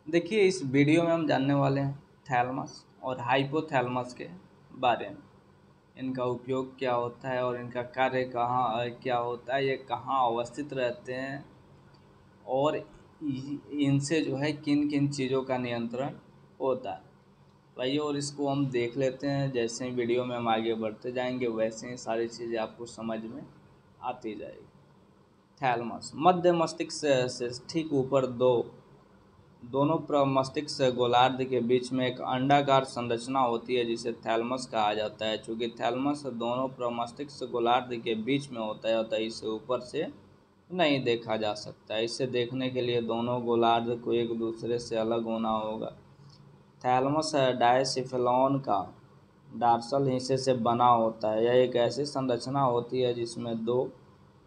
देखिए, इस वीडियो में हम जानने वाले हैं थैलेमस और हाइपोथैलेमस के बारे में। इनका उपयोग क्या होता है और इनका कार्य कहाँ क्या होता है, ये कहाँ अवस्थित रहते हैं और इनसे जो है किन किन चीज़ों का नियंत्रण होता है। भाई, और इसको हम देख लेते हैं। जैसे ही वीडियो में हम आगे बढ़ते जाएंगे वैसे ही सारी चीज़ें आपको समझ में आती जाएगी। थैलेमस मध्य मस्तिष्क से ठीक ऊपर दोनों प्रमस्तिष्क गोलार्ध के बीच में एक अंडाकार संरचना होती है जिसे थैलेमस कहा जाता है। चूँकि थैलेमस दोनों प्रमस्तिष्क गोलार्ध के बीच में होता है अतः इसे ऊपर से नहीं देखा जा सकता है। इसे देखने के लिए दोनों गोलार्ध को एक दूसरे से अलग होना होगा। थैलेमस डायसिफेलॉन का डार्सल हिस्से से बना होता है। यह एक ऐसी संरचना होती है जिसमें दो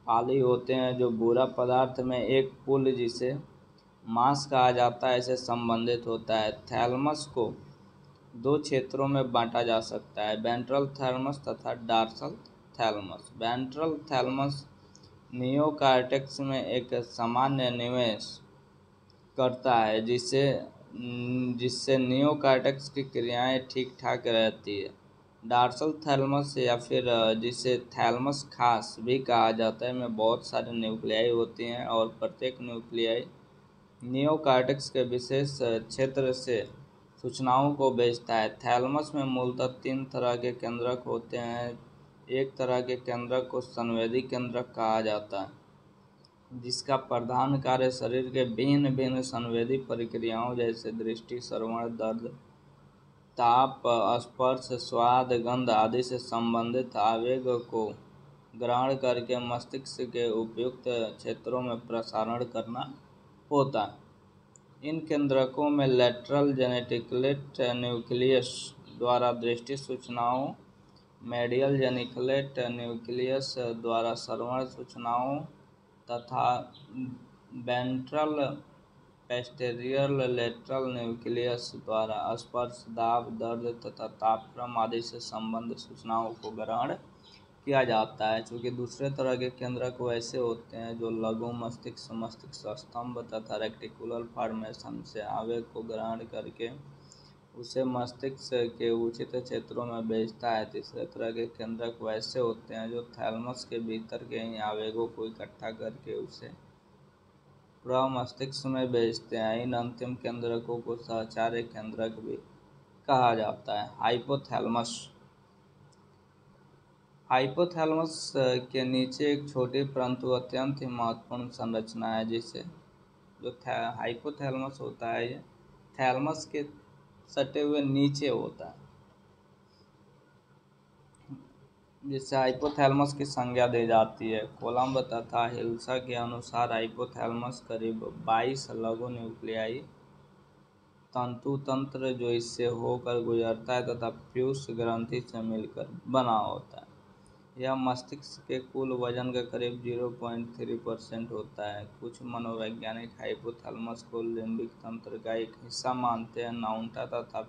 पाली होते हैं जो भूरा पदार्थ में एक पुल जिसे मांस कहा जाता है से संबंधित होता है। थैलेमस को दो क्षेत्रों में बांटा जा सकता है, वेंट्रल थैलेमस तथा dorsal thalamus. Ventral thalamus neocortex में एक सामान्य निवेश करता है जिससे नियोकार्टेक्स की क्रियाएं ठीक ठाक रहती है। डॉर्सल थैलेमस या फिर जिसे थैलेमस खास भी कहा जाता है में बहुत सारे न्यूक्लियाई होती हैं और प्रत्येक न्यूक्लियाई नियोकार्टेक्स के विशेष क्षेत्र से सूचनाओं को भेजता है। थैलेमस में मूलतः तीन तरह के केंद्रक होते हैं। एक तरह के केंद्रक को संवेदी केंद्रक कहा जाता है, जिसका प्रधान कार्य शरीर के भिन्न भिन्न संवेदी प्रक्रियाओं जैसे दृष्टि, श्रवण, दर्द, ताप, स्पर्श, स्वाद, गंध आदि से संबंधित आवेग को ग्रहण करके मस्तिष्क के उपयुक्त क्षेत्रों में प्रसारण करना होता है। इन केंद्रकों में लेटरल जेनिकुलेट न्यूक्लियस द्वारा दृष्टि सूचनाओं, मेडियल जेनिकुलेट न्यूक्लियस द्वारा श्रवण सूचनाओं तथा वेंट्रल पेस्टेरियर लेटरल न्यूक्लियस द्वारा स्पर्श, दाब, दर्द तथा तापक्रम आदि से संबंधित सूचनाओं को ग्रहण किया जाता है। चूँकि दूसरे तरह के केंद्रक वैसे होते हैं जो लघु मस्तिष्क, मस्तिष्क स्तंभ तथा रेक्टिकुलर फॉर्मेशन से आवेग को ग्रहण करके उसे मस्तिष्क के उचित क्षेत्रों में भेजता है। तीसरे तरह के केंद्रक वैसे होते हैं जो थैलेमस के भीतर के ही आवेगों को इकट्ठा करके उसे प्रमस्तिष्क में भेजते हैं। इन अंतिम केंद्रकों को सहचार्य केंद्रक भी कहा जाता है। हाइपोथैलेमस हाइपोथैलेमस के नीचे एक छोटी परंतु अत्यंत ही महत्वपूर्ण संरचना है जिसे जो हाइपोथैलेमस होता है ये थैलेमस के सटे हुए नीचे होता है, जिससे हाइपोथैलेमस की संज्ञा दी जाती है। कोलंब तथा हिल्सा के अनुसार हाइपोथैलेमस करीब 22 लघु न्यूक्लियाई तंतु तंत्र जो इससे होकर गुजरता है तथा पीयूष ग्रंथि से मिलकर बना होता है। यह मस्तिष्क के कुल वजन का करीब 0.3% होता है। कुछ मनोवैज्ञानिक हाइपोथैलेमस को लिम्बिक तंत्र का एक हिस्सा मानते हैं। नाउंटा तथा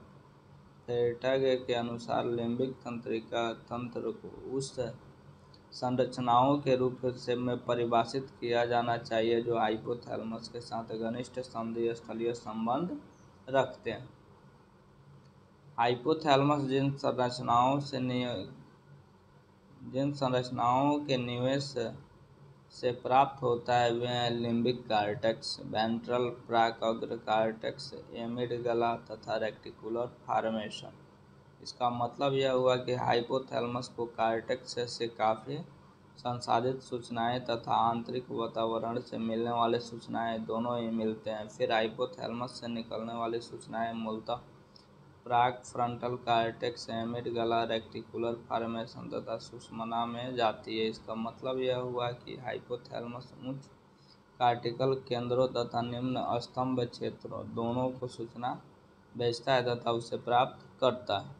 फेर्टग के अनुसार लिम्बिक तंत्रिका तंत्र को उस संरचनाओं के रूप में परिभाषित किया जाना चाहिए जो हाइपोथैलेमस के साथ घनिष्ठ संधि स्थलीय संबंध रखते हैं। हाइपोथैलेमस जिन संरचनाओं के निवेश से प्राप्त होता है वे हैं लिम्बिक कार्टेक्स, वेंट्रल प्राकअग्र कार्टेक्स, एमिगडाला तथा रेक्टिकुलर फॉर्मेशन। इसका मतलब यह हुआ कि हाइपोथैलेमस को कार्टेक्स से काफ़ी संसाधित सूचनाएं तथा आंतरिक वातावरण से मिलने वाले सूचनाएं दोनों ही मिलते हैं। फिर हाइपोथैलेमस से निकलने वाली सूचनाएं मूलतः प्राक frontal cortex, amygdala, reticular formation तथा सुषुम्ना में जाती है। इसका मतलब यह हुआ कि हाइपोथैलेमस उच्च कार्टिकल केंद्रों तथा निम्न स्तंभ क्षेत्रों दोनों को सूचना भेजता है तथा उसे प्राप्त करता है।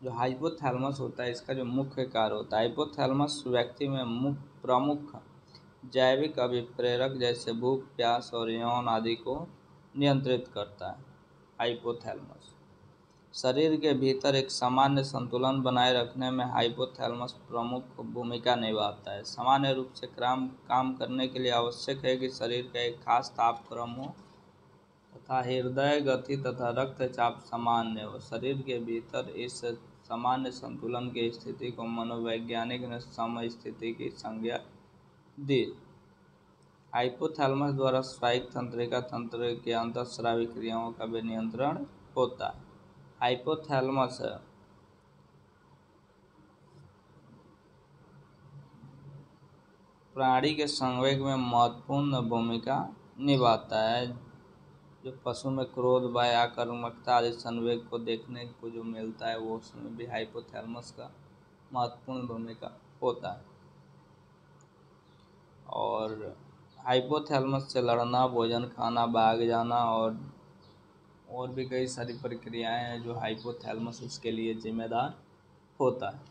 जो हाइपोथैलेमस होता है इसका जो मुख्य कार्य होता है, हाइपोथैलेमस व्यक्ति में प्रमुख जैविक अभिप्रेरक जैसे भूख, प्यास और यौन आदि को नियंत्रित करता है। हाइपोथैलेमस शरीर के भीतर एक सामान्य संतुलन बनाए रखने में हाइपोथैलेमस प्रमुख भूमिका निभाता है। सामान्य रूप से काम करने के लिए आवश्यक है कि शरीर का एक खास तापक्रम हो था हृदय गति तथा रक्तचाप सामान्य हो। शरीर के भीतर इस सामान्य संतुलन की स्थिति को मनोवैज्ञानिक ने सम स्थिति की संज्ञा दी। हाइपोथैलेमस द्वारा स्वायत्त तंत्रिका तंत्र के अंतःस्रावी क्रियाओं का भी नियंत्रण होता है। हाइपोथैलेमस प्राणी के संवेग में महत्वपूर्ण भूमिका निभाता है। जो पशु में क्रोध, भय, आक्रामकता आदि संवेग को देखने को जो मिलता है, वो उसमें भी हाइपोथैलेमस का महत्वपूर्ण भूमिका होता है। और हाइपोथैलेमस से लड़ना, भोजन खाना, भाग जाना और भी कई सारी प्रक्रियाएं हैं जो हाइपोथैलेमस उसके लिए जिम्मेदार होता है।